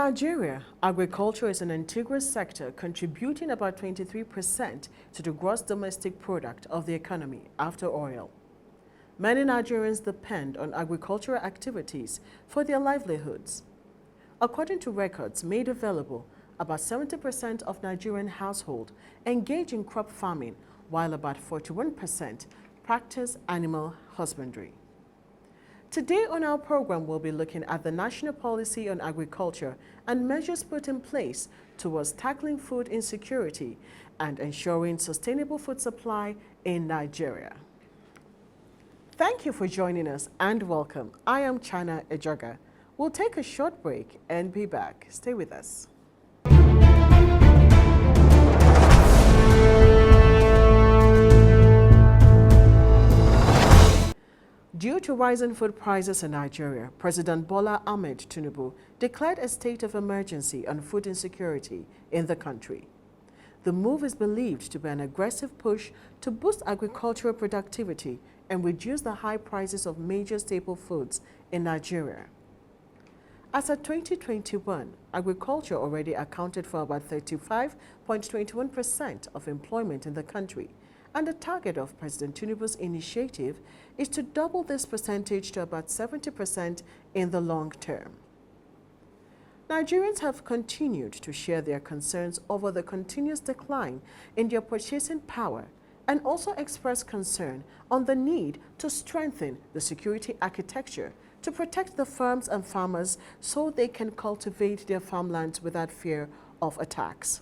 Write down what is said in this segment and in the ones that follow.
Nigeria, agriculture is an integral sector contributing about 23% to the gross domestic product of the economy after oil. Many Nigerians depend on agricultural activities for their livelihoods. According to records made available, about 70% of Nigerian households engage in crop farming, while about 41% practice animal husbandry. Today on our program, we'll be looking at the national policy on agriculture and measures put in place towards tackling food insecurity and ensuring sustainable food supply in Nigeria. Thank you for joining us and welcome. I am Chana Ejoga. We'll take a short break and be back. Stay with us. Due to rising food prices in Nigeria, President Bola Ahmed Tinubu declared a state of emergency on food insecurity in the country. The move is believed to be an aggressive push to boost agricultural productivity and reduce the high prices of major staple foods in Nigeria. As of 2021, agriculture already accounted for about 35.21% of employment in the country, and the target of President Tinubu's initiative is to double this percentage to about 70% in the long term. Nigerians have continued to share their concerns over the continuous decline in their purchasing power and also express concern on the need to strengthen the security architecture to protect the farms and farmers so they can cultivate their farmlands without fear of attacks.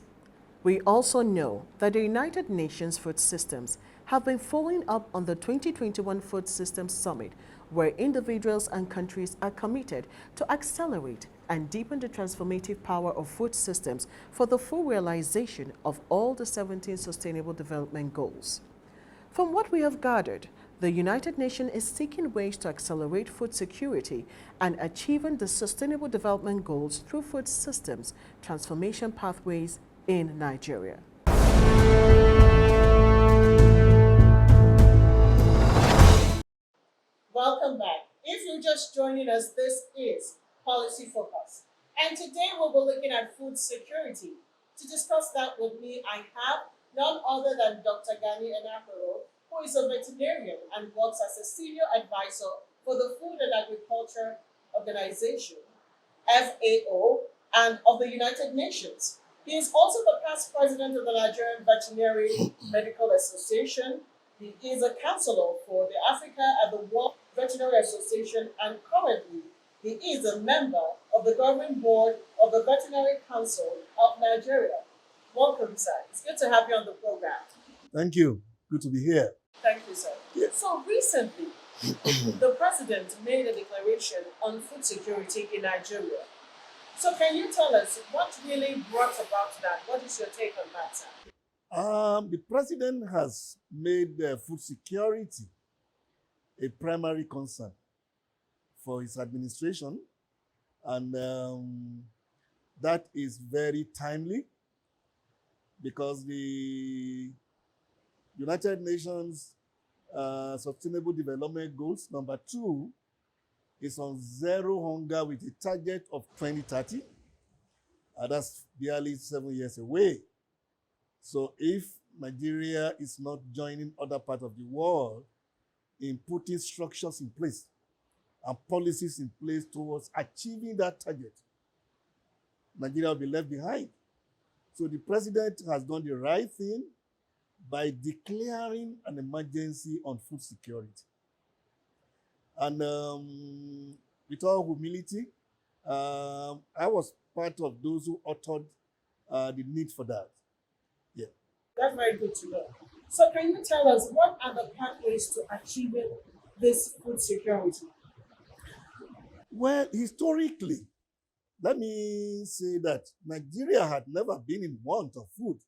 We also know that the United Nations Food Systems have been following up on the 2021 Food Systems Summit, where individuals and countries are committed to accelerate and deepen the transformative power of food systems for the full realization of all the 17 Sustainable Development Goals. From what we have gathered, the United Nations is seeking ways to accelerate food security and achieving the Sustainable Development Goals through food systems transformation pathways in Nigeria. Welcome back. If you're just joining us, this is Policy Focus. And today we'll be looking at food security. To discuss that with me, I have none other than Dr. Gani Enakoro, who is a veterinarian and works as a senior advisor for the Food and Agriculture Organization, FAO, and of the United Nations. He is also the past president of the Nigerian Veterinary Medical Association. He is a counselor for the Africa and the World Veterinary Association, and currently he is a member of the governing board of the Veterinary Council of Nigeria. Welcome, sir. It's good to have you on the program. Thank you. Good to be here. Thank you, sir. Yes. So recently, the president made a declaration on food security in Nigeria. So can you tell us what really brought about that? What is your take on that, sir? The president has made food security a primary concern for his administration, and that is very timely because the United Nations Sustainable Development Goals number 2 is on zero hunger with a target of 2030. That's barely 7 years away. So if Nigeria is not joining other parts of the world in putting structures in place and policies in place towards achieving that target, Nigeria will be left behind. So the president has done the right thing by declaring an emergency on food security. And with all humility, I was part of those who authored the need for that. Yeah. That's very good to know. So can you tell us what are the pathways to achieving this food security? Well, historically, let me say that Nigeria had never been in want of food.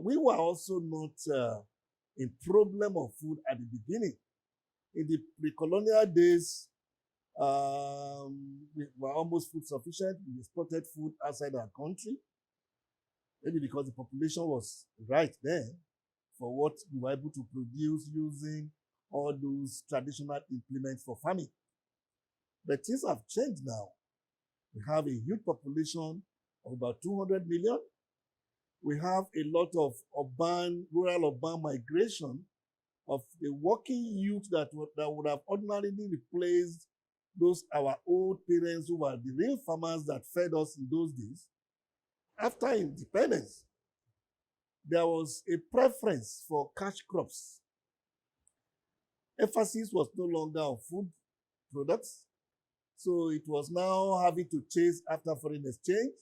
We were also not in problem of food at the beginning. In the pre-colonial days, we were almost food sufficient. We exported food outside our country, maybe because the population was right there for what we were able to produce using all those traditional implements for farming. But things have changed now. We have a huge population of about 200 million. We have a lot of rural-urban migration of the working youth that would have ordinarily replaced those our old parents who were the real farmers that fed us in those days. After independence, there was a preference for cash crops. Emphasis was no longer on food products, so it was now having to chase after foreign exchange.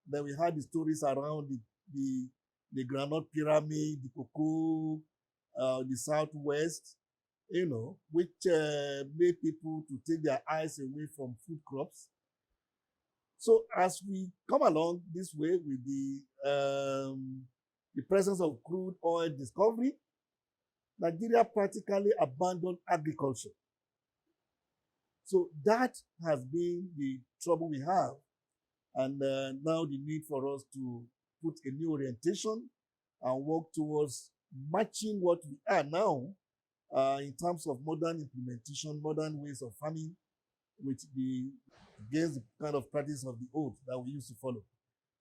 Then we had the stories around the groundnut pyramid, the cocoa, the southwest, which made people to take their eyes away from food crops. So as we come along this way with the presence of crude oil discovery, Nigeria practically abandoned agriculture. So that has been the trouble we have, and now the need for us to put a new orientation and work towards matching what we are now in terms of modern implementation, modern ways of farming, against the kind of practice of the old that we used to follow.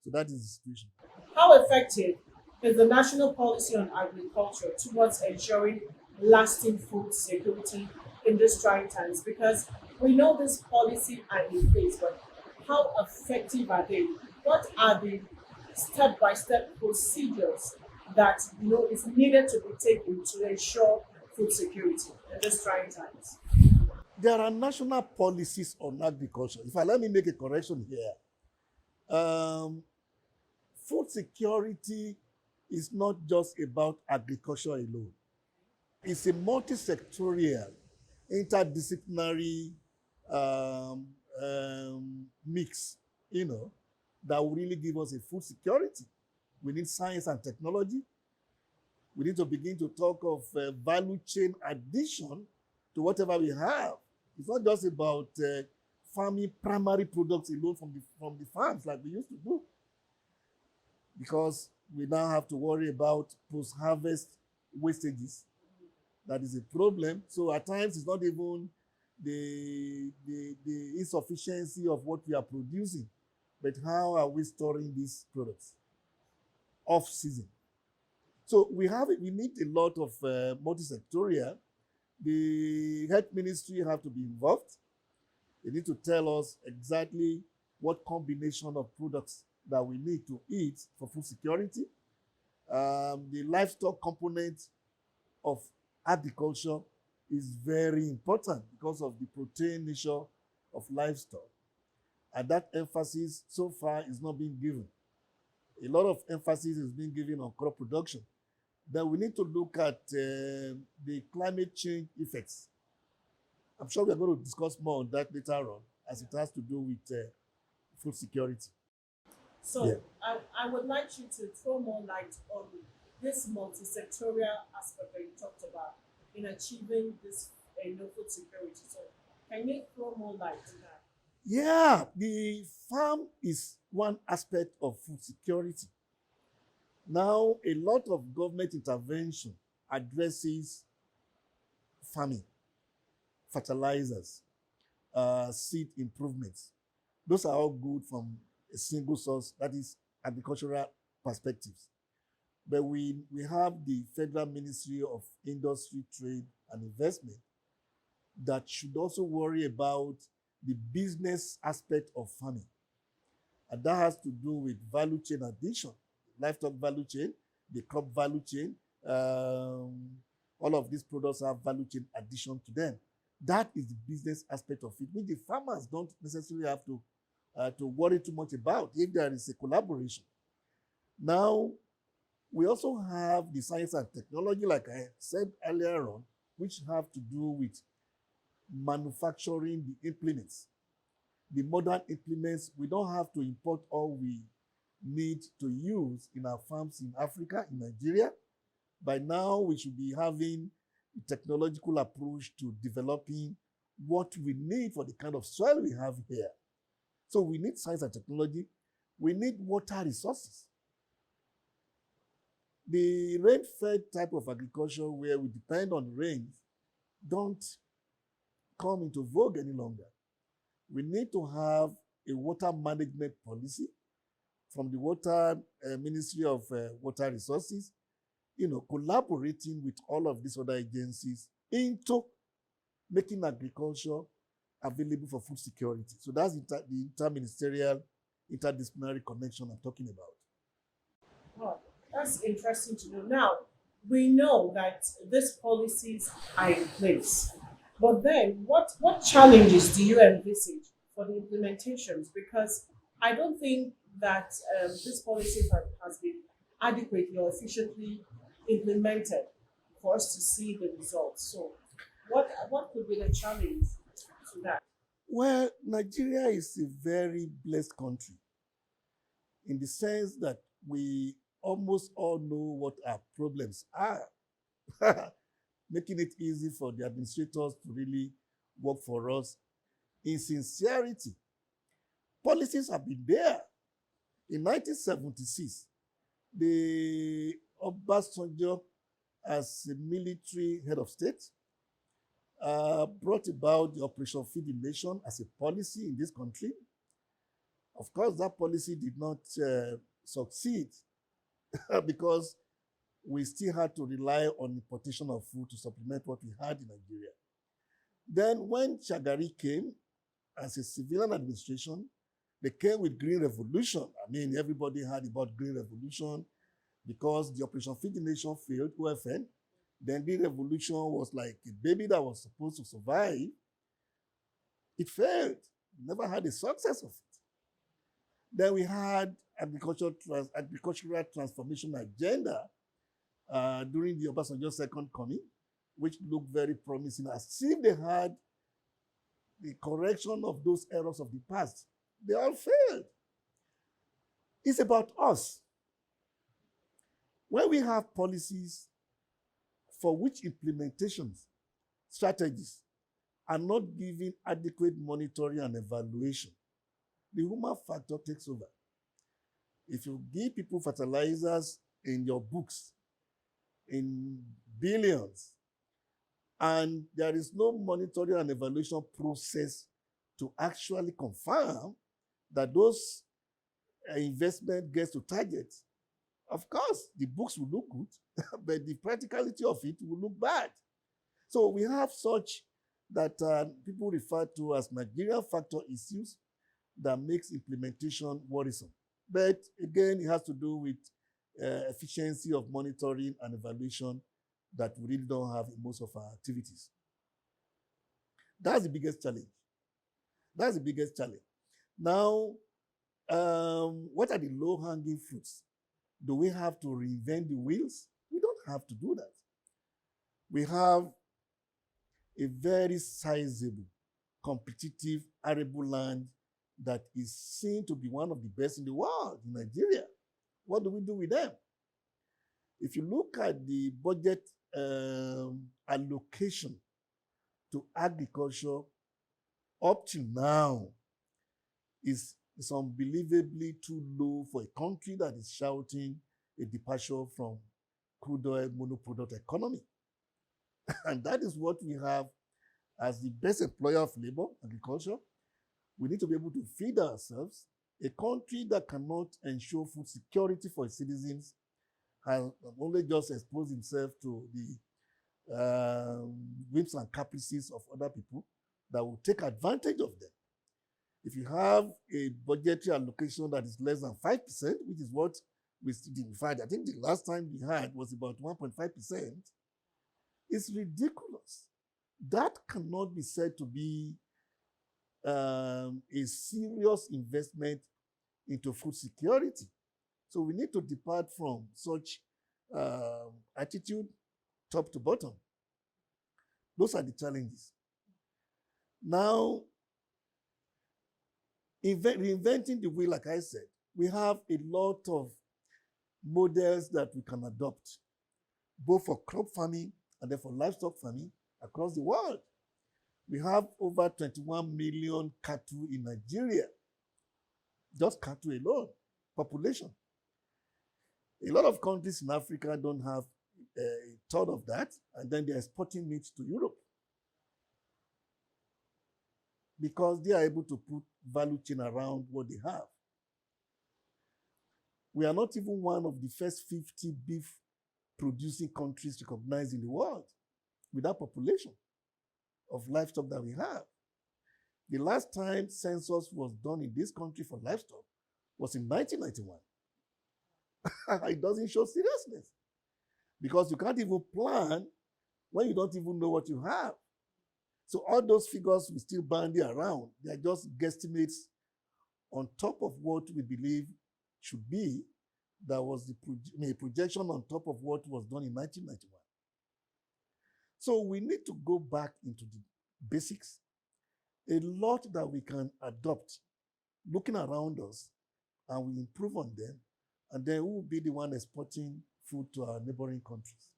So that is the situation. How effective is the national policy on agriculture towards ensuring lasting food security in these trying times? Because we know this policy are in place, but how effective are they? What are the step-by-step procedures that is needed to be taken to ensure food security in these trying times? There are national policies on agriculture. Let me make a correction here. Food security is not just about agriculture alone. It's a multi-sectorial, interdisciplinary mix, that will really give us a food security. We need science and technology. We need to begin to talk of value chain addition to whatever we have. It's not just about farming primary products alone from the farms like we used to do, because we now have to worry about post-harvest wastages. That is a problem. So at times it's not even the insufficiency of what we are producing, but how are we storing these products off season. So we need a lot of multi-sectorial. The health ministry have to be involved. They need to tell us exactly what combination of products that we need to eat for food security. The livestock component of agriculture is very important because of the protein nature of livestock. And that emphasis so far is not being given. A lot of emphasis is being given on crop production. Then we need to look at the climate change effects. I'm sure we're going to discuss more on that later on, as it has to do with food security. So yeah. I would like you to throw more light on this multi-sectorial aspect that you talked about in achieving this food security. So can you throw more light to that? Yeah, the farm is one aspect of food security. Now, a lot of government intervention addresses farming, fertilizers, seed improvements. Those are all good from a single source, that is agricultural perspectives. But we have the Federal Ministry of Industry, Trade and Investment that should also worry about the business aspect of farming. And that has to do with value chain addition, livestock value chain, the crop value chain. All of these products have value chain addition to them. That is the business aspect of it, which the farmers don't necessarily have to worry too much about if there is a collaboration. Now, we also have the science and technology, like I said earlier on, which have to do with manufacturing the implements. The modern implements, we don't have to import all we need to use in our farms in Africa, in Nigeria. By now, we should be having a technological approach to developing what we need for the kind of soil we have here. So we need science and technology. We need water resources. The rain-fed type of agriculture where we depend on rains don't come into vogue any longer. We need to have a water management policy from the water Ministry of Water Resources, collaborating with all of these other agencies into making agriculture available for food security. So that's the interministerial, interdisciplinary connection I'm talking about. Wow, that's interesting to know. Now, we know that these policies are in place, but then what challenges do you envisage for the implementations? Because I don't think that this policy has been adequately or efficiently implemented for us to see the results. So, what could be the challenge to that? Well, Nigeria is a very blessed country in the sense that we almost all know what our problems are, making it easy for the administrators to really work for us in sincerity. Policies have been there. In 1976, the Obasanjo, as a military head of state, brought about the Operation Feed the Nation as a policy in this country. Of course, that policy did not succeed because we still had to rely on importation of food to supplement what we had in Nigeria. Then when Shagari came as a civilian administration, they came with Green Revolution. I mean, everybody heard about Green Revolution because the Operation Feed the Nation failed, OFN. Then Green Revolution was like a baby that was supposed to survive. It failed. We never had a success of it. Then we had agricultural transformation agenda during the Obasanjo second coming, which looked very promising, as if they had the correction of those errors of the past. They all failed. It's about us. When we have policies for which implementations, strategies are not giving adequate monitoring and evaluation, the human factor takes over. If you give people fertilizers in your books in billions, and there is no monitoring and evaluation process to actually confirm that those investment gets to target, of course, the books will look good, but the practicality of it will look bad. So we have such that people refer to as Nigerian factor issues that makes implementation worrisome. But again, it has to do with efficiency of monitoring and evaluation that we really don't have in most of our activities. That's the biggest challenge. That's the biggest challenge. Now, what are the low-hanging fruits? Do we have to reinvent the wheels? We don't have to do that. We have a very sizable, competitive, arable land that is seen to be one of the best in the world, in Nigeria. What do we do with them? If you look at the budget allocation to agriculture up to now, is unbelievably too low for a country that is shouting a departure from crude oil monoproduct economy. And that is what we have as the best employer of labor, agriculture. We need to be able to feed ourselves. A country that cannot ensure food security for its citizens has only just exposed himself to the whims and caprices of other people that will take advantage of them. If you have a budgetary allocation that is less than 5%, which is what we did, in fact, I think the last time we had was about 1.5%, it's ridiculous. That cannot be said to be a serious investment into food security. So we need to depart from such attitude top to bottom. Those are the challenges. Now, reinventing the wheel, like I said, we have a lot of models that we can adopt, both for crop farming and then for livestock farming across the world. We have over 21 million cattle in Nigeria, just cattle alone, population. A lot of countries in Africa don't have a third of that, and then they're exporting meat to Europe. because they are able to put value chain around what they have. We are not even one of the first 50 beef producing countries recognized in the world with that population of livestock that we have. The last time census was done in this country for livestock was in 1991. It doesn't show seriousness because you can't even plan when you don't even know what you have. So all those figures we still bandy around. They are just guesstimates on top of what we believe should be. That was the projection on top of what was done in 1991. So we need to go back into the basics. A lot that we can adopt, looking around us, and we improve on them, and then we will be the one exporting food to our neighboring countries.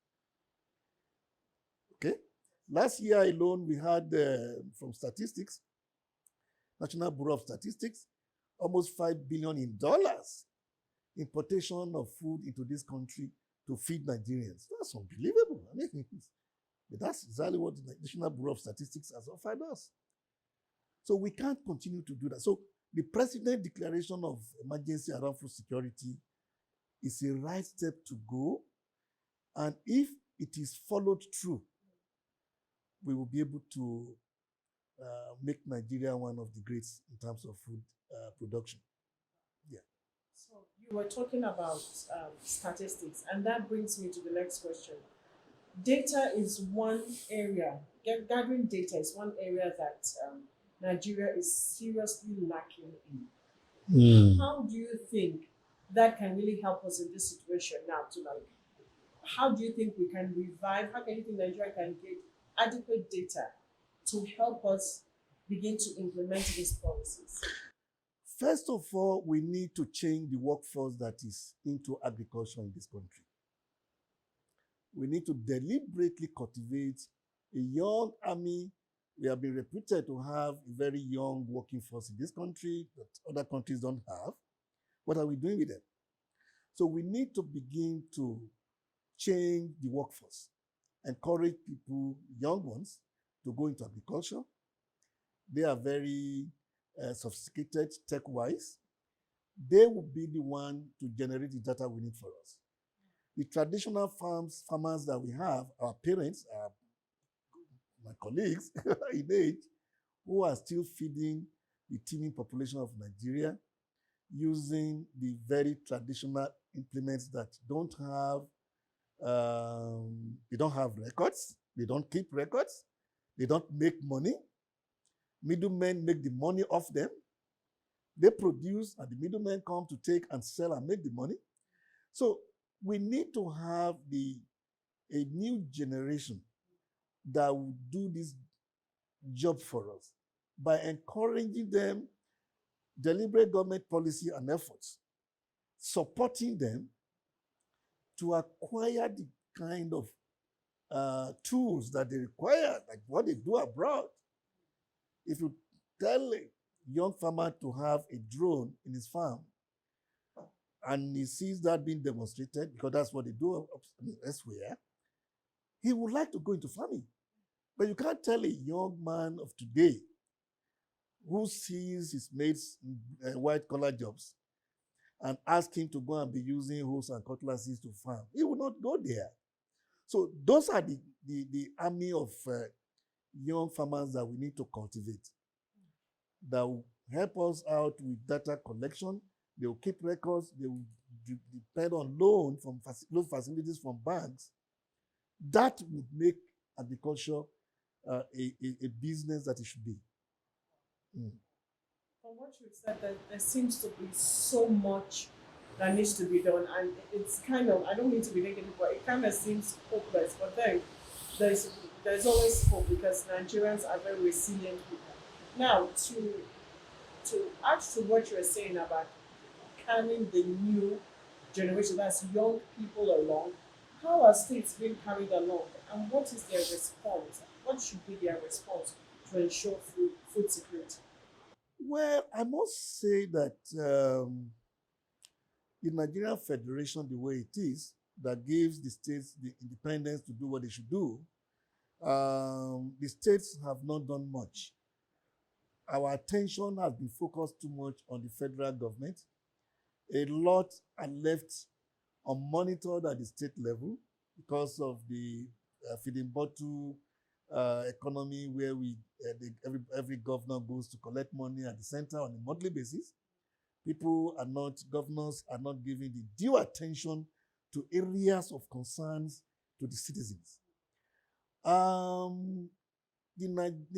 Okay? Last year alone, we had, from statistics, National Bureau of Statistics, almost $5 billion in dollars importation of food into this country to feed Nigerians. That's unbelievable. I mean, but that's exactly what the National Bureau of Statistics has offered us. So we can't continue to do that. So the president's declaration of emergency around food security is a right step to go. And if it is followed through, we will be able to make Nigeria one of the greats in terms of food production. Yeah. So you were talking about statistics, and that brings me to the next question. Data is one area, gathering data is one area that Nigeria is seriously lacking in. How do you think that can really help us in this situation now how do you think we can revive, how can you think Nigeria can get adequate data to help us begin to implement these policies? First of all, we need to change the workforce that is into agriculture in this country. We need to deliberately cultivate a young army. We have been reputed to have a very young working force in this country that other countries don't have. What are we doing with them? So we need to begin to change the workforce, encourage people, young ones, to go into agriculture. They are very sophisticated tech-wise. They will be the one to generate the data we need for us. The traditional farmers that we have, our parents, my colleagues in age, who are still feeding the teeming population of Nigeria using the very traditional implements that don't have records, they don't keep records, they don't make money. Middlemen make the money off them. They produce, and the middlemen come to take and sell and make the money. So we need to have a new generation that will do this job for us by encouraging them, deliberate government policy and efforts, supporting them to acquire the kind of tools that they require, like what they do abroad. If you tell a young farmer to have a drone in his farm, and he sees that being demonstrated, because that's what they do elsewhere, he would like to go into farming. But you can't tell a young man of today who sees his mates in white-collar jobs and ask him to go and be using hoes and cutlasses to farm. He will not go there. So those are the army of young farmers that we need to cultivate, that will help us out with data collection. They will keep records. They will depend on loan facilities from banks. That would make agriculture a business that it should be. From what you said, there seems to be so much that needs to be done, and it's kind of, I don't mean to be negative, but it kind of seems hopeless. But then there's always hope, because Nigerians are very resilient people. Now, to add to what you're saying about carrying the new generation, that's young people along, how are states being carried along, and what is their response? What should be their response to ensure food security? Well, I must say that the Nigerian Federation, the way it is, that gives the states the independence to do what they should do, the states have not done much. our attention has been focused too much on the federal government. A lot are left unmonitored at the state level because of the feeding bottle economy, where every governor goes to collect money at the center on a monthly basis. Governors are not giving the due attention to areas of concerns to the citizens. The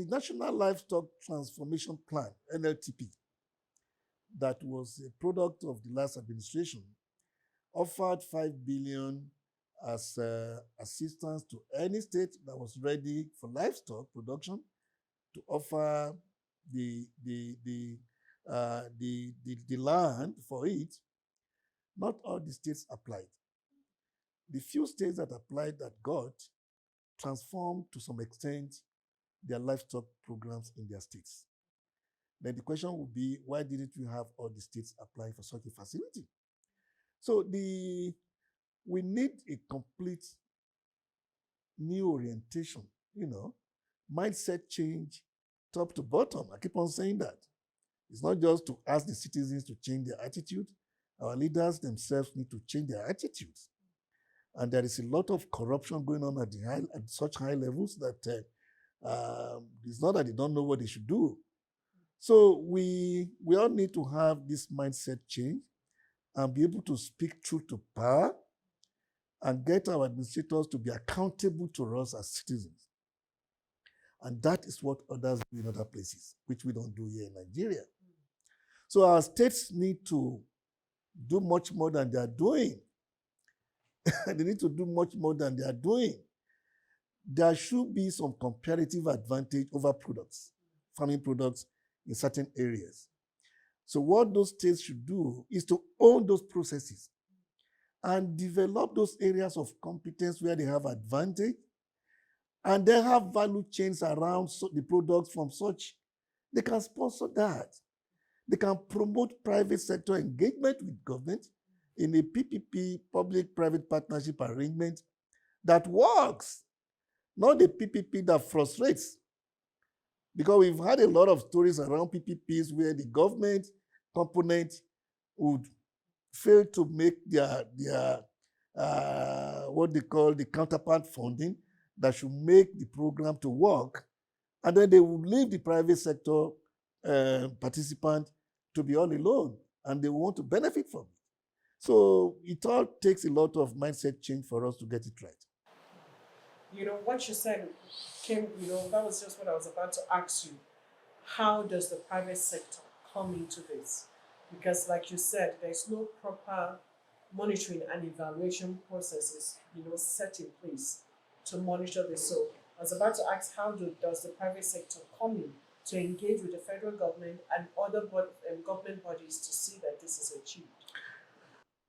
National Livestock Transformation Plan, NLTP, that was a product of the last administration, offered 5 billion as assistance to any state that was ready for livestock production to offer the land for it. Not all the states applied. The few states that applied that got transformed to some extent their livestock programs in their states. Then the question would be, why didn't we have all the states applying for such a facility? So we need a complete new orientation, mindset change, top to bottom. I keep on saying that. It's not just to ask the citizens to change their attitude. Our leaders themselves need to change their attitudes. And there is a lot of corruption going on at such high levels that it's not that they don't know what they should do. So we all need to have this mindset change and be able to speak truth to power and get our administrators to be accountable to us as citizens. And that is what others do in other places, which we don't do here in Nigeria. So our states need to do much more than they are doing. They need to do much more than they are doing. There should be some comparative advantage over farming products in certain areas. So what those states should do is to own those processes and develop those areas of competence where they have advantage, and then have value chains around the products from such. They can sponsor that. They can promote private sector engagement with government in a PPP, public-private partnership arrangement that works, not the PPP that frustrates. Because we've had a lot of stories around PPPs where the government component would fail to make their what they call the counterpart funding that should make the program to work, and then they would leave the private sector participant to be all alone, and they want to benefit from it. So it all takes a lot of mindset change for us to get it right. What you said that was just what I was about to ask you. How does the private sector come into this? Because like you said, there's no proper monitoring and evaluation processes, set in place to monitor this. So I was about to ask, how does the private sector come in to engage with the federal government and other government bodies to see that this is achieved?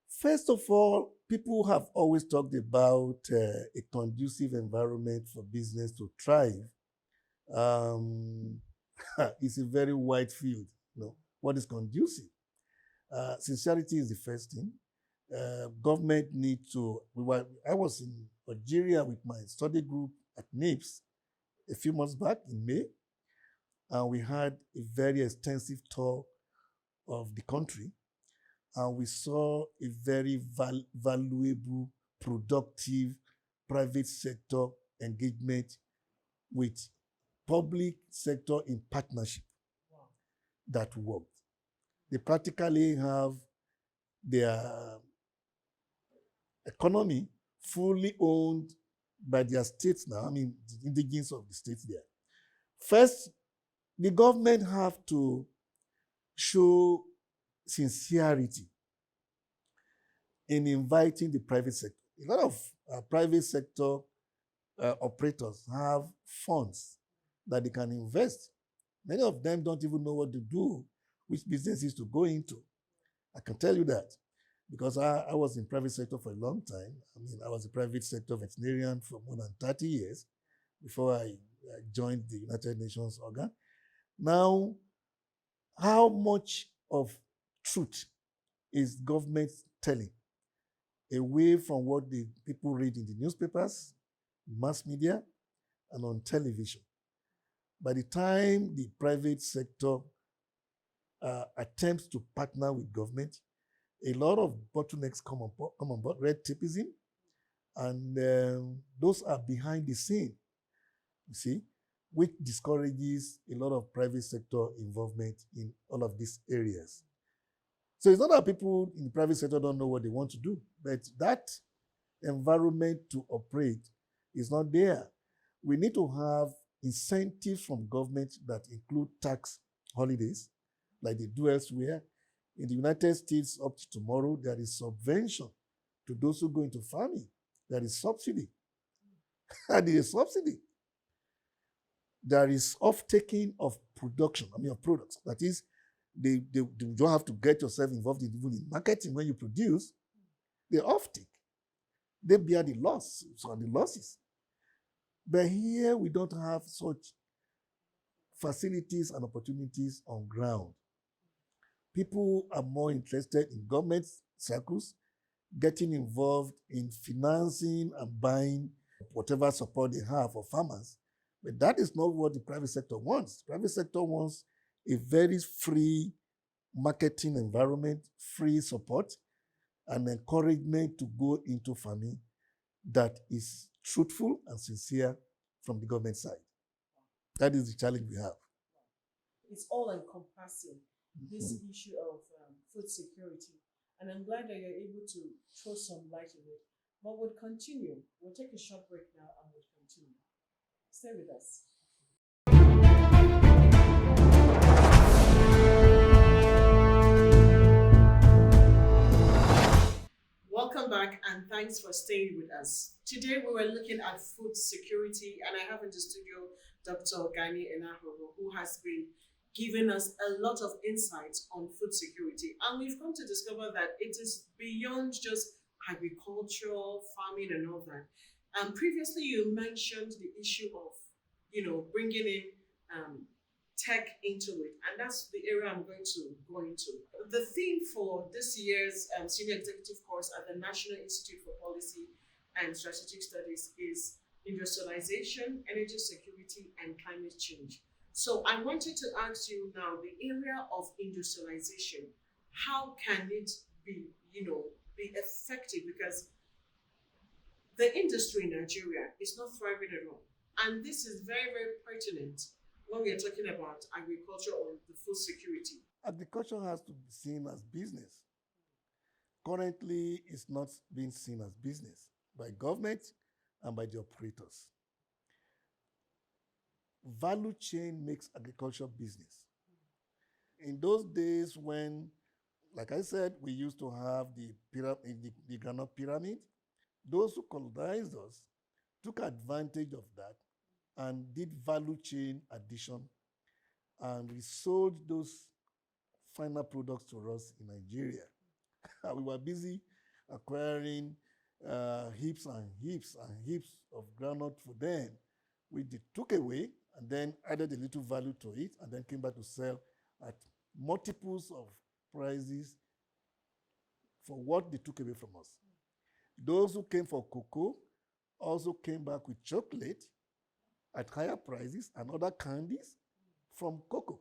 First of all, people have always talked about a conducive environment for business to thrive. It's a very wide field. What is conducive? Sincerity is the first thing. Government need to. I was in Algeria with my study group at NIPSS a few months back in May, and we had a very extensive tour of the country, and we saw a very valuable, productive private sector engagement with public sector in partnership. Wow. That worked. They practically have their economy fully owned by their states now. The indigenes of the states there. First, the government have to show sincerity in inviting the private sector. A lot of private sector operators have funds that they can invest. Many of them don't even know what to do, which businesses to go into. I can tell you that because I was in private sector for a long time. I was a private sector veterinarian for more than 30 years before I joined the United Nations organ. Now, how much of truth is government telling away from what the people read in the newspapers, mass media, and on television? By the time the private sector attempts to partner with government, a lot of bottlenecks come on board. Red tapeism, and those are behind the scene, you see, which discourages a lot of private sector involvement in all of these areas. So it's not that people in the private sector don't know what they want to do, but that environment to operate is not there. We need to have incentives from government that include tax holidays, like they do elsewhere. In the United States, up to tomorrow, there is subvention to those who go into farming. There is subsidy. And there is subsidy. There is off-taking of production, of products. That is, they don't have to get yourself involved in even in marketing when you produce. They off-take. They bear the loss, so the losses. But here we don't have such facilities and opportunities on ground. People are more interested in government circles, getting involved in financing and buying whatever support they have for farmers. But that is not what the private sector wants. The private sector wants a very free marketing environment, free support, and encouragement to go into farming that is truthful and sincere from the government side. That is the challenge we have. It's all encompassing, this issue of food security. And I'm glad that you're able to throw some light on it. But we'll continue. We'll take a short break now and we'll continue. Stay with us. Welcome back and thanks for staying with us. Today we were looking at food security, and I have in the studio Dr. Gani Enahoro, who has been giving us a lot of insights on food security. And we've come to discover that it is beyond just agriculture, farming, and all that. Previously, you mentioned the issue of, bringing in tech into it, and that's the area I'm going to go into. The theme for this year's senior executive course at the National Institute for Policy and Strategic Studies is industrialization, energy security, and climate change. So I wanted to ask you now, the area of industrialization, how can it be effective? Because the industry in Nigeria is not thriving at all. And this is very, very pertinent when we are talking about agriculture or the food security. Agriculture has to be seen as business. Currently, it's not being seen as business by government and by the operators. Value chain makes agriculture business. In those days when, like I said, we used to have the groundnut pyramid, those who colonized us took advantage of that and did value chain addition and resold those final products to us in Nigeria. We were busy acquiring heaps and heaps and heaps of groundnut for them, which they took away and then added a little value to it and then came back to sell at multiples of prices for what they took away from us. Those who came for cocoa also came back with chocolate at higher prices and other candies from cocoa.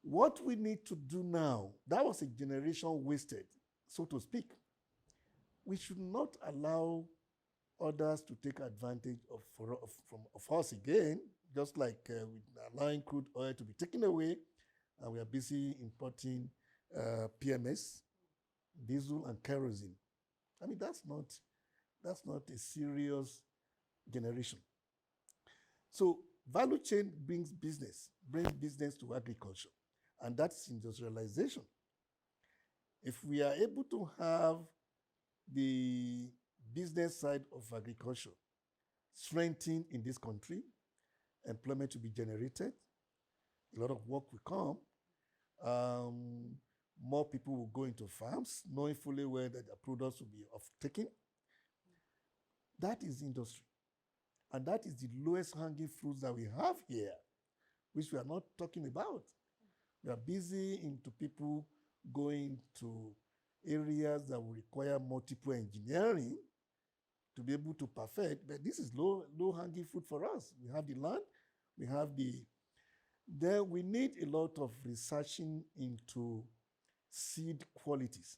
What we need to do now, that was a generation wasted, so to speak. We should not allow others to take advantage of us again, just like allowing crude oil to be taken away, and we are busy importing PMS, diesel, and kerosene. I mean, that's not a serious generation. So value chain brings business to agriculture, and that's industrialization. If we are able to have the business side of agriculture strengthened in this country, employment will be generated, a lot of work will come, more people will go into farms, knowing fully well that their products will be off-taken. That is industry. And that is the lowest hanging fruits that we have here, which we are not talking about. We are busy into people going to areas that will require multiple engineering to be able to perfect, but this is low hanging fruit for us. We have the land, We have then we need a lot of researching into seed qualities.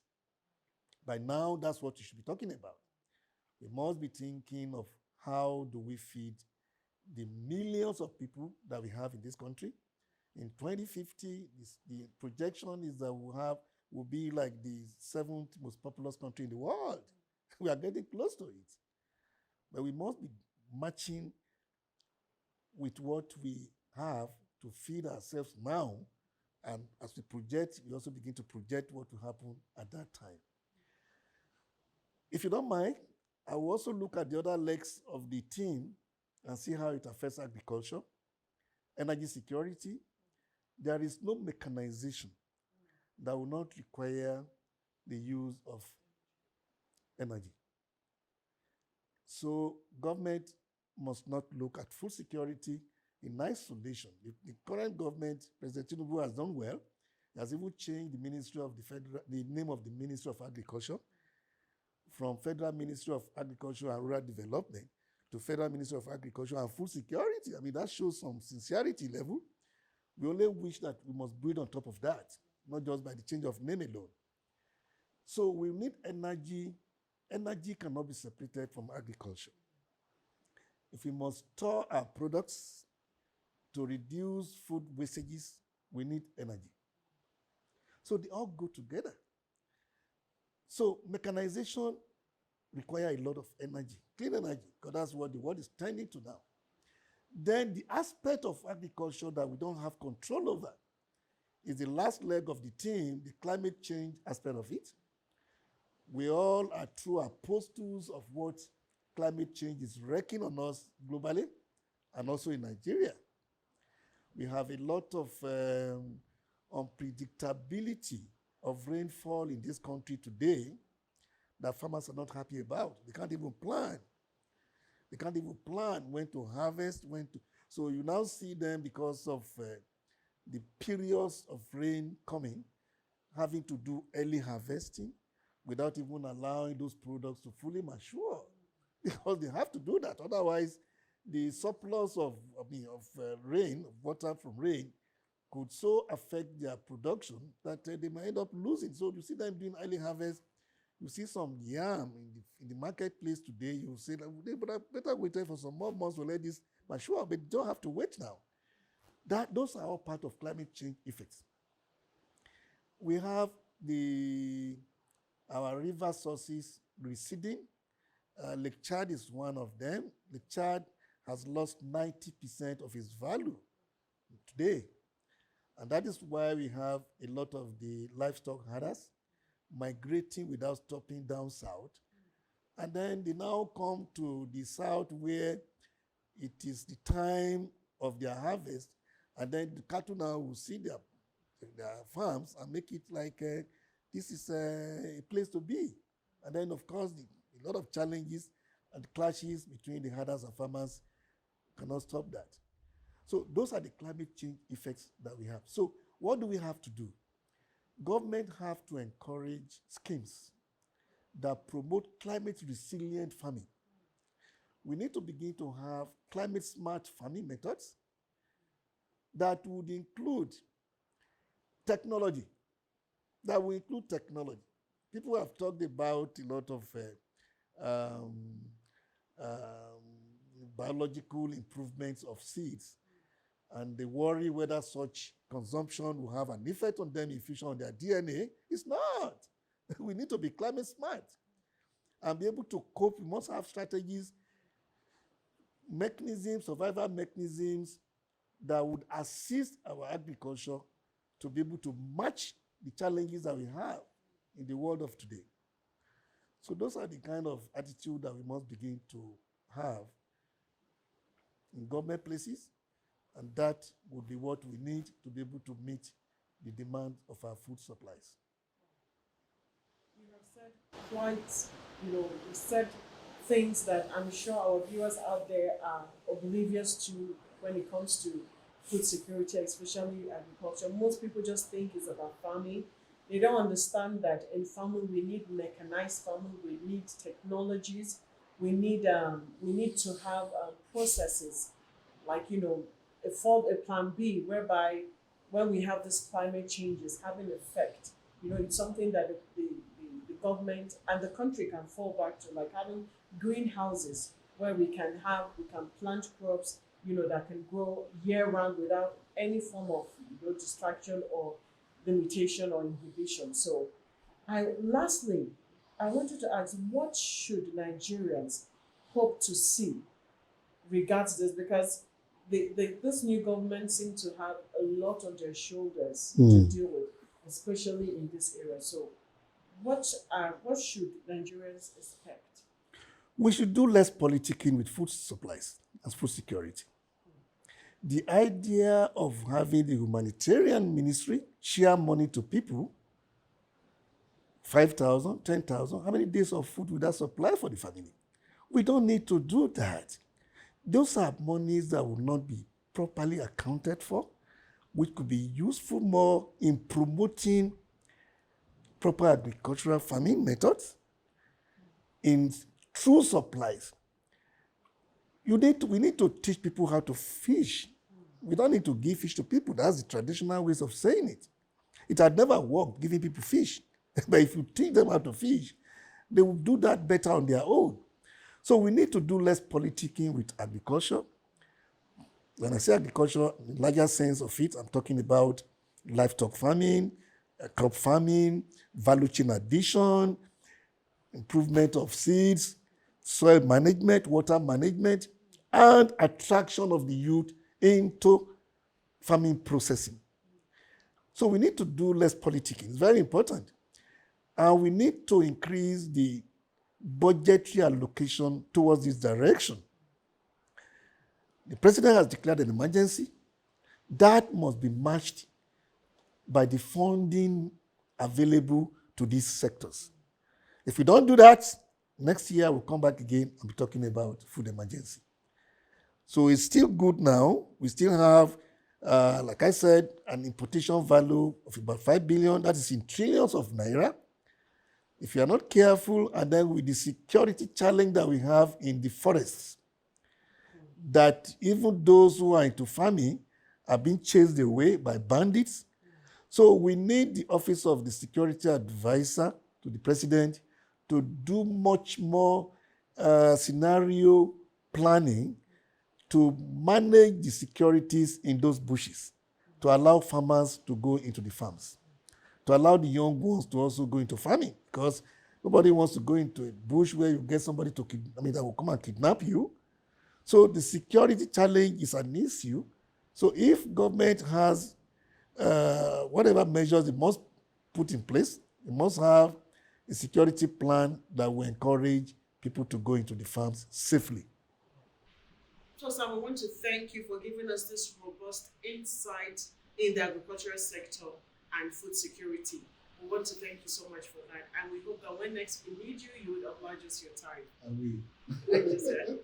By now, that's what you should be talking about. We must be thinking of how do we feed the millions of people that we have in this country. In 2050, the projection is that we'll be like the 7th most populous country in the world. We are getting close to it. But we must be matching with what we have to feed ourselves now. And as we project, we also begin to project what will happen at that time. If you don't mind, I will also look at the other legs of the team and see how it affects agriculture, energy security. There is no mechanization that will not require the use of energy. So government must not look at food security in isolation. The current government, President Tinubu, has done well. He has even changed the name of the Ministry of Agriculture from Federal Ministry of Agriculture and Rural Development to Federal Ministry of Agriculture and Food Security. I mean, that shows some sincerity level. We only wish that we must build on top of that, not just by the change of name alone. So we need energy. Energy cannot be separated from agriculture. If we must store our products to reduce food wastages, we need energy. So they all go together. So mechanization requires a lot of energy, clean energy, because that's what the world is tending to now. Then the aspect of agriculture that we don't have control over is the last leg of the team, the climate change aspect of it. We all are true apostles of what climate change is wreaking on us globally and also in Nigeria. We have a lot of unpredictability of rainfall in this country today that farmers are not happy about. They can't even plan. They can't even plan when to harvest, when to. So you now see them, because of the periods of rain coming, having to do early harvesting without even allowing those products to fully mature, because they have to do that. Otherwise, the surplus of rain, of water from rain, could so affect their production that they might end up losing. So you see them doing early harvest. You see some yam in the marketplace today. You say that they better wait for some more months to let this mature, but you don't have to wait now. Those are all part of climate change effects. We have our river sources receding. Lake Chad is one of them. Lake Chad has lost 90% of its value today. And that is why we have a lot of the livestock herders migrating without stopping down south. And then they now come to the south where it is the time of their harvest. And then the cattle now will see their farms and make it like this is a place to be. And then, of course, a lot of challenges and clashes between the herders and farmers cannot stop that. So those are the climate change effects that we have. So what do we have to do? Government have to encourage schemes that promote climate resilient farming. We need to begin to have climate smart farming methods that would include technology. People have talked about a lot of biological improvements of seeds, and they worry whether such consumption will have an effect on them in future on their DNA. It's not. We need to be climate smart and be able to cope. We must have strategies, mechanisms, survival mechanisms that would assist our agriculture to be able to match the challenges that we have in the world of today. So those are the kind of attitude that we must begin to have in government places, and that would be what we need to be able to meet the demand of our food supplies. You have said quite, you said things that I'm sure our viewers out there are oblivious to when it comes to food security, especially agriculture. Most people just think it's about farming. They don't understand that in farming we need mechanized farming, we need technologies, we need to have processes like form a plan B, whereby when we have this climate changes having effect, it's something that the government and the country can fall back to, like having greenhouses where we can plant crops, that can grow year round without any form of distraction or limitation or inhibition. So lastly, I wanted to ask, what should Nigerians hope to see regards this? Because this new government seems to have a lot on their shoulders to deal with, especially in this area. So what should Nigerians expect? We should do less politicking with food supplies and food security. The idea of having the humanitarian ministry share money to people, 5,000, 10,000, how many days of food would that supply for the family? We don't need to do that. Those are monies that will not be properly accounted for, which could be useful more in promoting proper agricultural farming methods, in true supplies. We need to teach people how to fish. We don't need to give fish to people. That's the traditional ways of saying it. It had never worked giving people fish. But if you teach them how to fish, they will do that better on their own. So we need to do less politicking with agriculture. When I say agriculture, in the larger sense of it, I'm talking about livestock farming, crop farming, value chain addition, improvement of seeds, soil management, water management, and attraction of the youth into farming processing. So we need to do less politicking. It's very important. And we need to increase the budgetary allocation towards this direction. The president has declared an emergency. That must be matched by the funding available to these sectors. If we don't do that, next year we'll come back again and be talking about food emergency. So it's still good now. We still have, like I said, an importation value of about 5 billion. That is in trillions of naira. If you are not careful, and then with the security challenge that we have in the forests, that even those who are into farming are being chased away by bandits. So we need the Office of the Security Advisor to the President to do much more scenario planning to manage the securities in those bushes, to allow farmers to go into the farms, to allow the young ones to also go into farming, because nobody wants to go into a bush where you get somebody that will come and kidnap you. So the security challenge is an issue. So if government has whatever measures it must put in place, it must have a security plan that will encourage people to go into the farms safely. So, Sam, we want to thank you for giving us this robust insight in the agricultural sector and food security. We want to thank you so much for that. And we hope that when next we need you, you would oblige us your time. And we. Thank you, sir.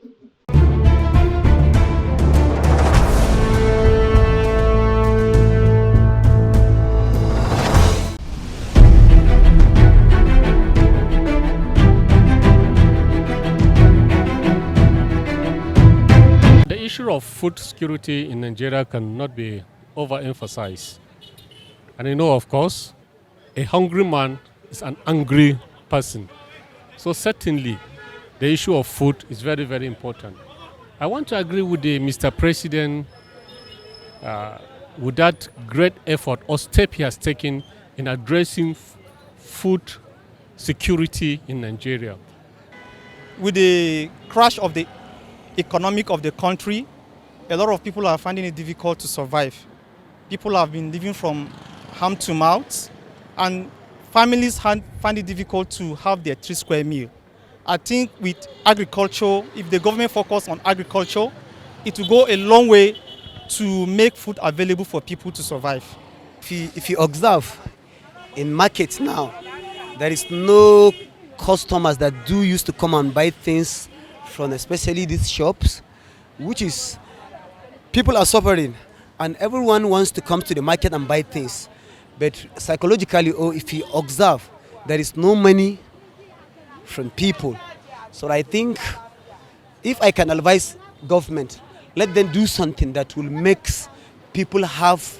The issue of food security in Nigeria cannot be overemphasized. And you know, of course, a hungry man is an angry person. So certainly, the issue of food is very, very important. I want to agree with Mr. President with that great effort or step he has taken in addressing food security in Nigeria. With the crash of the economic of the country, a lot of people are finding it difficult to survive. People have been living from hand to mouth, and families find it difficult to have their 3 square meal. I think with agriculture, if the government focus on agriculture, it will go a long way to make food available for people to survive. If you observe in markets now, there is no customers that do used to come and buy things from especially these shops, which is people are suffering and everyone wants to come to the market and buy things. But psychologically, or if you observe, there is no money from people. So I think if I can advise government, let them do something that will make people have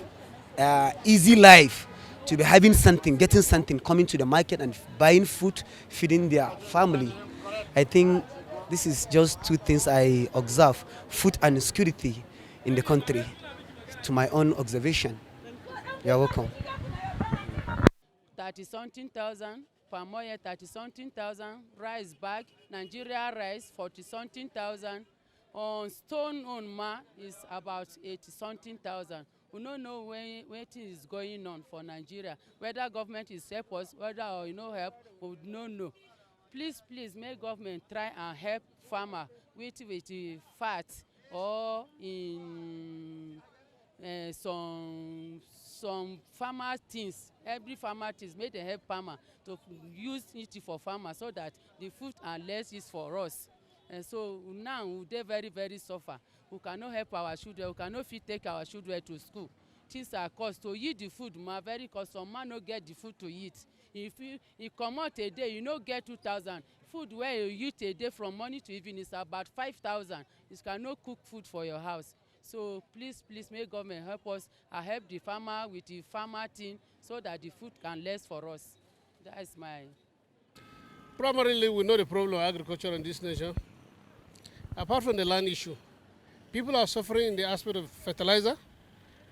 easy life, to be having something, getting something, coming to the market and buying food, feeding their family. I think this is just two things I observe: food and security in the country, to my own observation. You're welcome. 30-something thousand, palm oil 30-something thousand, rice bag, Nigeria rice 40-something thousand, on stone on ma is about 80-something thousand. We don't know when things is going on for Nigeria. Whether government is help us, whether or help, we don't know. Please, may government try and help farmer with the fat or in some farmer things, every farmer things, make dem help farmer to use it for farmer, so that the food are less is for us. And so now we dey very very suffer. We cannot help our children, we cannot fit take our children to school. Things are cost to eat the food ma very cost. Some man no get the food to eat. If you comot a day, you no get 2,000. Food where you eat a day from morning to evening is about 5,000. You cannot cook food for your house. So please, may government help us and help the farmer with the farmer thing, so that the food can less for us. That is my. Primarily, we know the problem of agriculture in this nation. Apart from the land issue, people are suffering in the aspect of fertilizer,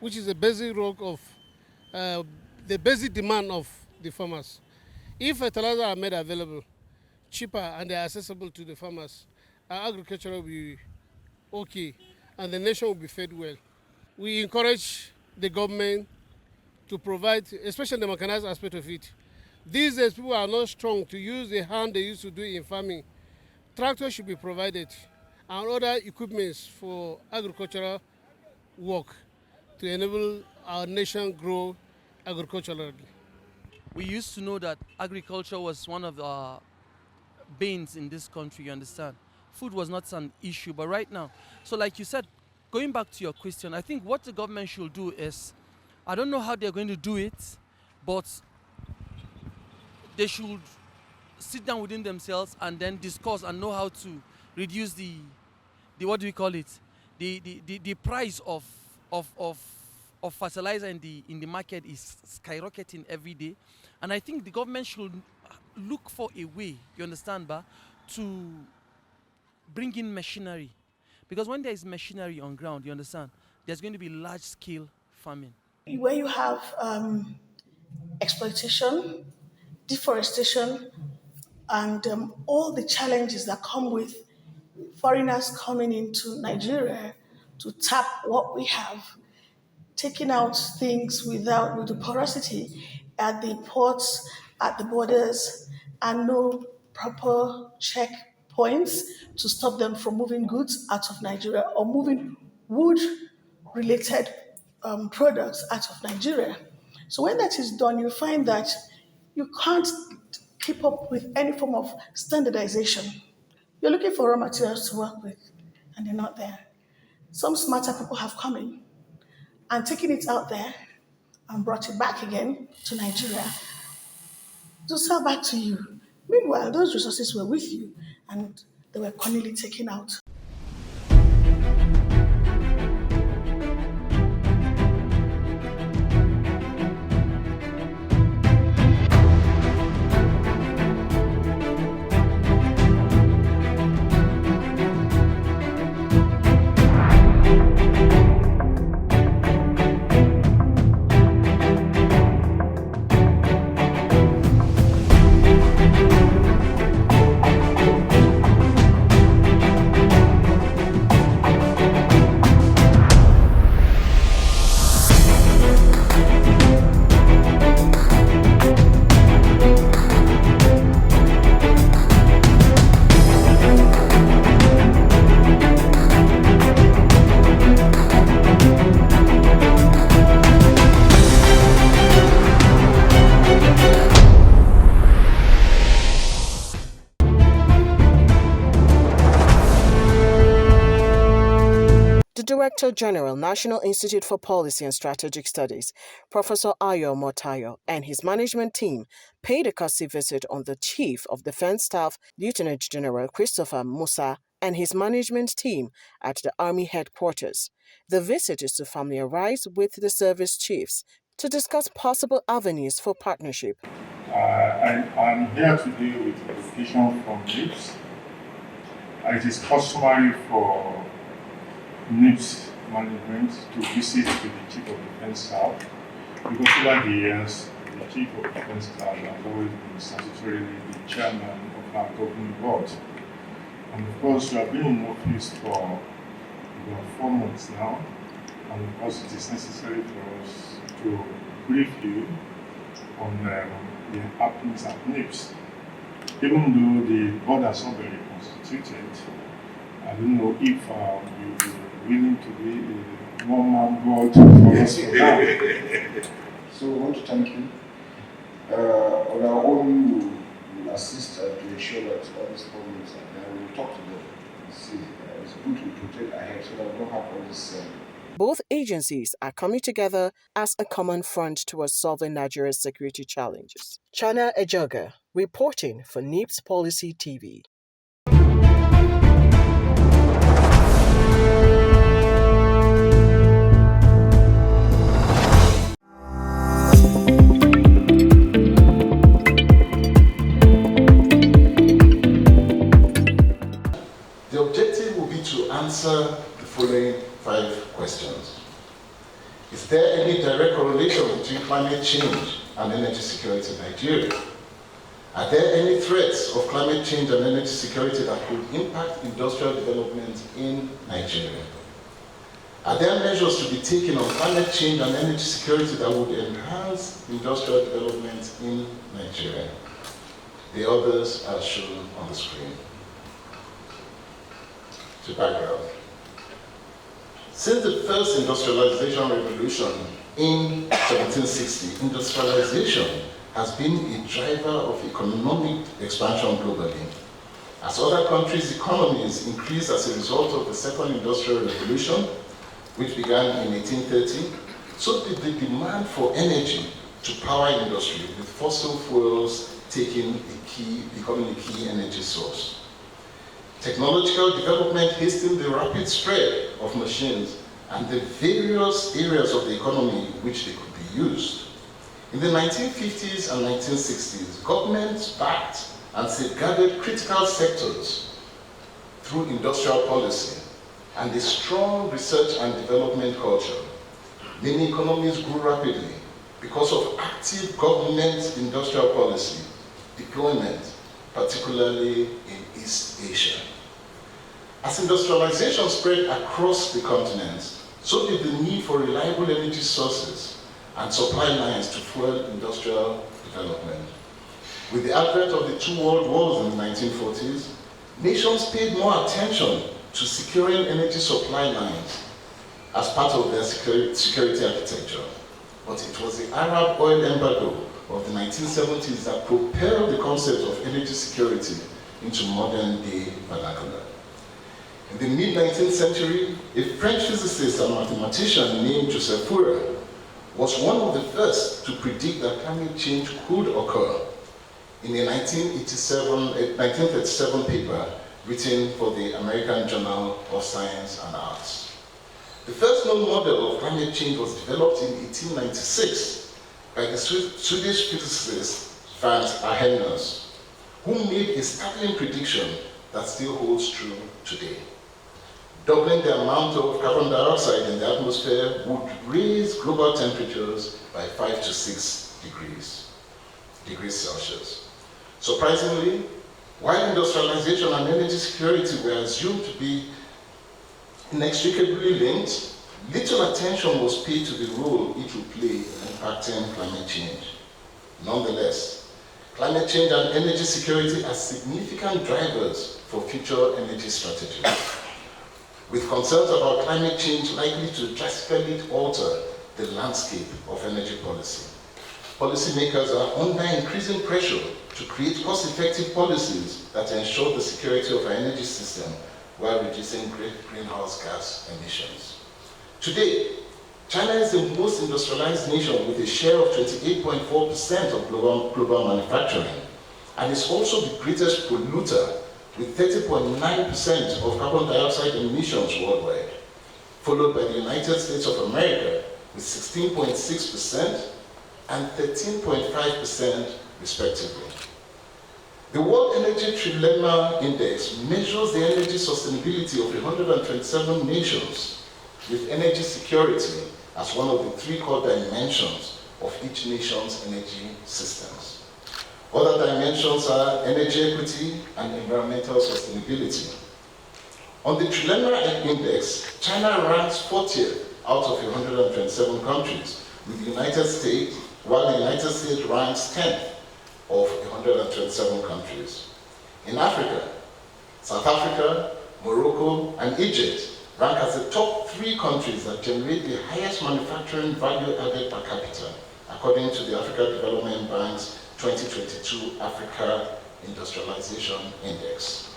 which is the basic role of the basic demand of the farmers. If fertilizer are made available cheaper and they are accessible to the farmers, our agriculture will be okay and the nation will be fed well. We encourage the government to provide, especially the mechanized aspect of it. These days, people are not strong to use the hand they used to do in farming. Tractors should be provided and other equipments for agricultural work to enable our nation grow agriculturally. We used to know that agriculture was one of the veins in this country, you understand? Food was not an issue, but right now, so like you said, going back to your question, I think what the government should do is, I don't know how they're going to do it, but they should sit down within themselves and then discuss and know how to reduce the what do we call it, the price of fertilizer in the market is skyrocketing every day, and I think the government should look for a way, you understand, to bring in machinery, because when there is machinery on ground, you understand, there's going to be large scale farming. Where you have exploitation, deforestation, and all the challenges that come with foreigners coming into Nigeria to tap what we have, taking out things with the porosity at the ports, at the borders, and no proper checkpoints to stop them from moving goods out of Nigeria or moving wood-related products out of Nigeria. So when that is done, you find that you can't keep up with any form of standardization. You're looking for raw materials to work with, and they're not there. Some smarter people have come in and taken it out there and brought it back again to Nigeria to sell back to you. Meanwhile, those resources were with you and they were cunningly taken out. Director General, National Institute for Policy and Strategic Studies, Professor Ayo Motayo, and his management team paid a courtesy visit on the Chief of Defense Staff, Lieutenant General Christopher Musa and his management team at the Army headquarters. The visit is to familiarize with the service chiefs to discuss possible avenues for partnership. I'm here today with a deputation from NIPSS. It is customary for NIPSS management to visit with the Chief of Defense Staff, because over the years, the Chief of Defense Staff has always been statutorily the chairman of our governing board. And of course, we have been in office for about 4 months now, and of course, it is necessary for us to brief you on the happenings at NIPSS. Even though the board has not been reconstituted, I don't know if you'll be willing to be a one-man board for us for now. So we want to thank you. On our own, we will assist to ensure that all these problems are there. We will talk to them and see. It's good to protect ahead so that we don't have all this. Both agencies are coming together as a common front towards solving Nigeria's security challenges. Chana Ejoga, reporting for NIPSS Policy TV. The objective will be to answer the following 5 questions. Is there any direct correlation between climate change and energy security in Nigeria? Are there any threats of climate change and energy security that could impact industrial development in Nigeria? Are there measures to be taken on climate change and energy security that would enhance industrial development in Nigeria? The others are shown on the screen. To background. Since the first industrialization revolution in 1760, industrialization has been a driver of economic expansion globally. As other countries' economies increased as a result of the second industrial revolution, which began in 1830, so did the demand for energy to power industry, with fossil fuels becoming a key energy source. Technological development hastened the rapid spread of machines and the various areas of the economy in which they could be used. In the 1950s and 1960s, governments backed and safeguarded critical sectors through industrial policy and a strong research and development culture. Many economies grew rapidly because of active government industrial policy deployment, particularly in East Asia. As industrialization spread across the continent, so did the need for reliable energy sources and supply lines to fuel industrial development. With the advent of the 2 world wars in the 1940s, nations paid more attention to securing energy supply lines as part of their security architecture. But it was the Arab oil embargo of the 1970s that propelled the concept of energy security into modern-day vernacular. In the mid-19th century, a French physicist and mathematician named Joseph Fourier was one of the first to predict that climate change could occur in a 1937 paper written for the American Journal of Science and Arts. The first known model of climate change was developed in 1896 by the Swedish physicist Franz Arrhenius, who made a startling prediction that still holds true today. Doubling the amount of carbon dioxide in the atmosphere would raise global temperatures by 5 to 6 degrees Celsius. Surprisingly, while industrialization and energy security were assumed to be inextricably linked, little attention was paid to the role it would play in impacting climate change. Nonetheless, climate change and energy security are significant drivers for future energy strategies. With concerns about climate change likely to drastically alter the landscape of energy policy, policymakers are under increasing pressure to create cost-effective policies that ensure the security of our energy system while reducing greenhouse gas emissions. Today, China is the most industrialized nation with a share of 28.4% of global manufacturing, and is also the greatest polluter with 30.9% of carbon dioxide emissions worldwide, followed by the United States of America with 16.6% and 13.5% respectively. The World Energy Trilemma Index measures the energy sustainability of 127 nations, with energy security as one of the three core dimensions of each nation's energy systems. Other dimensions are energy equity and environmental sustainability. On the Trilemma Index, China ranks 40th out of 127 countries, with the United States, while the United States ranks 10th of 127 countries. In Africa, South Africa, Morocco, and Egypt rank as the top 3 countries that generate the highest manufacturing value added per capita, according to the Africa Development Bank's 2022 Africa Industrialization Index.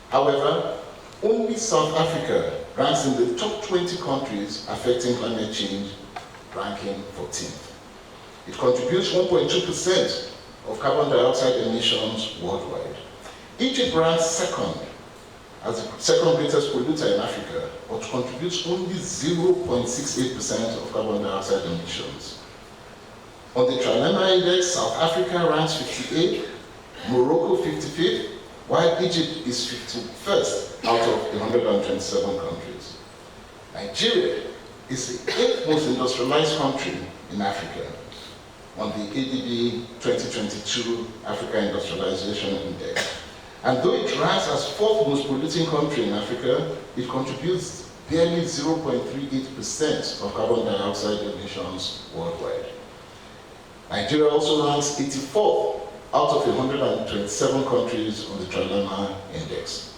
However, only South Africa ranks in the top 20 countries affecting climate change, ranking 14th. It contributes 1.2% of carbon dioxide emissions worldwide. Egypt ranks second as the second greatest polluter in Africa, but contributes only 0.68% of carbon dioxide emissions. On the Trilemma Index, South Africa ranks 58th, Morocco 55th, while Egypt is 51st out of 127 countries. Nigeria is the 8th most industrialized country in Africa on the ADB 2022 Africa Industrialization Index. And though it ranks as 4th most polluting country in Africa, it contributes barely 0.38% of carbon dioxide emissions worldwide. Nigeria also ranks 84th out of 127 countries on the Trilemma Index.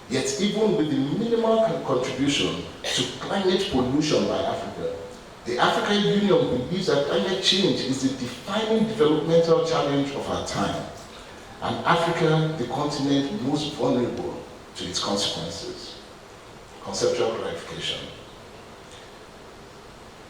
Yet even with the minimal contribution to climate pollution by Africa, the African Union believes that climate change is the defining developmental challenge of our time, and Africa, the continent most vulnerable to its consequences. Conceptual clarification.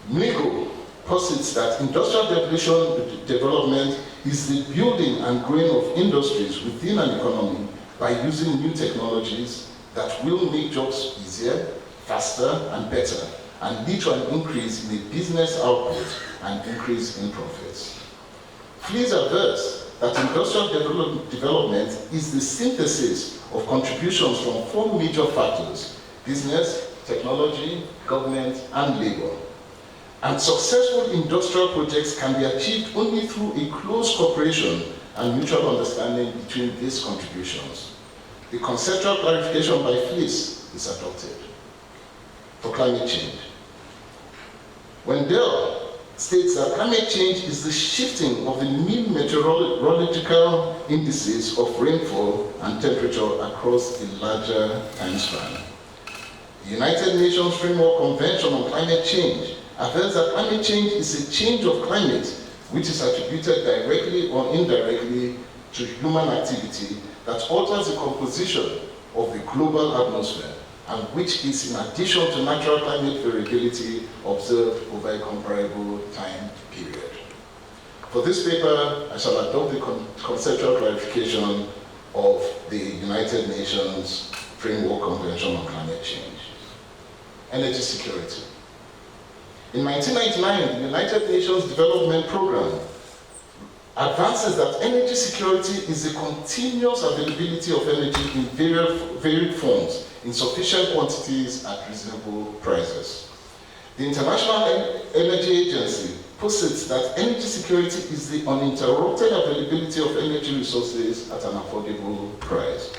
MIGO posits that industrial development is the building and growing of industries within an economy by using new technologies that will make jobs easier, faster, and better, and lead to an increase in the business output and increase in profits. Please avert that industrial development is the synthesis of contributions from 4 major factors: business, technology, government, and labor. And successful industrial projects can be achieved only through a close cooperation and mutual understanding between these contributions. The conceptual clarification by FLIS is adopted. For climate change, Wendell states that climate change is the shifting of the mean meteorological indices of rainfall and temperature across a larger time span. The United Nations Framework Convention on Climate Change affirms that climate change is a change of climate which is attributed directly or indirectly to human activity that alters the composition of the global atmosphere, and which is in addition to natural climate variability observed over a comparable time period. For this paper, I shall adopt the conceptual clarification of the United Nations Framework Convention on Climate Change. Energy security. In 1999, the United Nations Development Programme advances that energy security is the continuous availability of energy in varied forms in sufficient quantities at reasonable prices. The International Energy Agency posits that energy security is the uninterrupted availability of energy resources at an affordable price,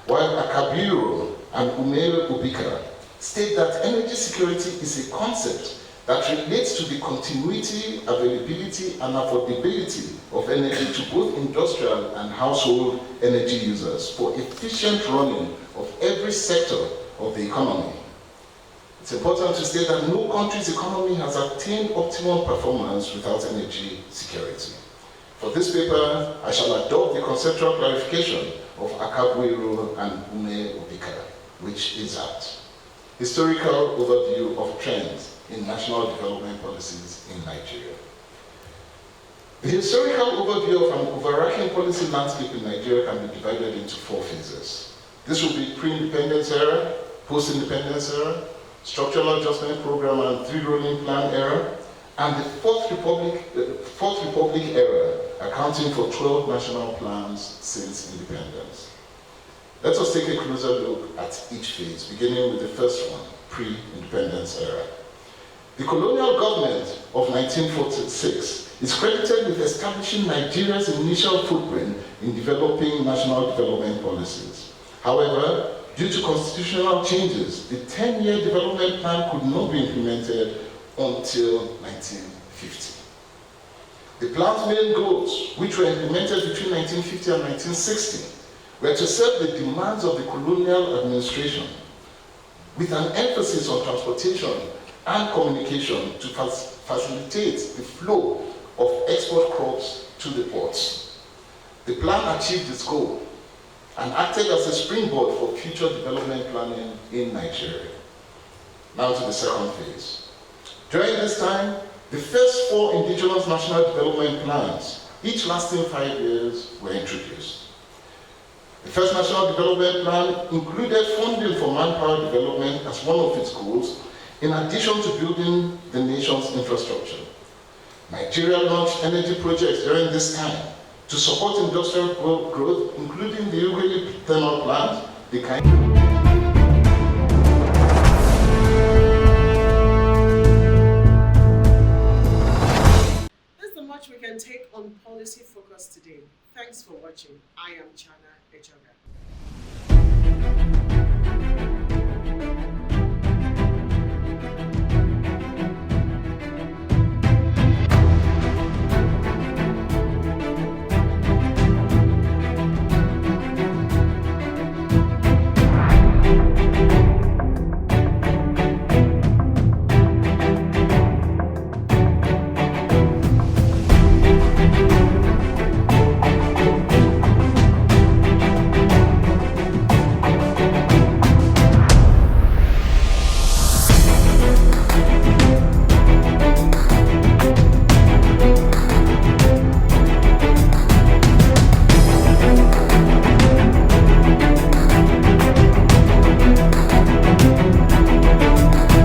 while Akabiro and Ume Ubika state that energy security is a concept that relates to the continuity, availability, and affordability of energy to both industrial and household energy users for efficient running of every sector of the economy. It's important to state that no country's economy has attained optimal performance without energy security. For this paper, I shall adopt the conceptual clarification of Akabuiro and Ume Obika, which is that historical overview of trends in national development policies in Nigeria. The historical overview of an overarching policy landscape in Nigeria can be divided into 4 phases. This will be pre-independence era, post-independence era, structural adjustment program and three rolling plan era, and the Fourth Republic era, accounting for 12 national plans since independence. Let us take a closer look at each phase, beginning with the first one, pre-independence era. The colonial government of 1946 is credited with establishing Nigeria's initial footprint in developing national development policies. However, due to constitutional changes, the 10-year development plan could not be implemented until 1950. The plan's main goals, which were implemented between 1950 and 1960, were to serve the demands of the colonial administration, with an emphasis on transportation and communication to facilitate the flow of export crops to the ports. The plan achieved its goal and acted as a springboard for future development planning in Nigeria. Now to the second phase. During this time, the first 4 indigenous national development plans, each lasting 5 years, were introduced. The first national development plan included funding for manpower development as one of its goals, in addition to building the nation's infrastructure. Nigeria launched energy projects during this time to support industrial growth, including the Ughelli thermal plant, the That's the much we can take on Policy Focus today. Thanks for watching. I am Chana Ejoga.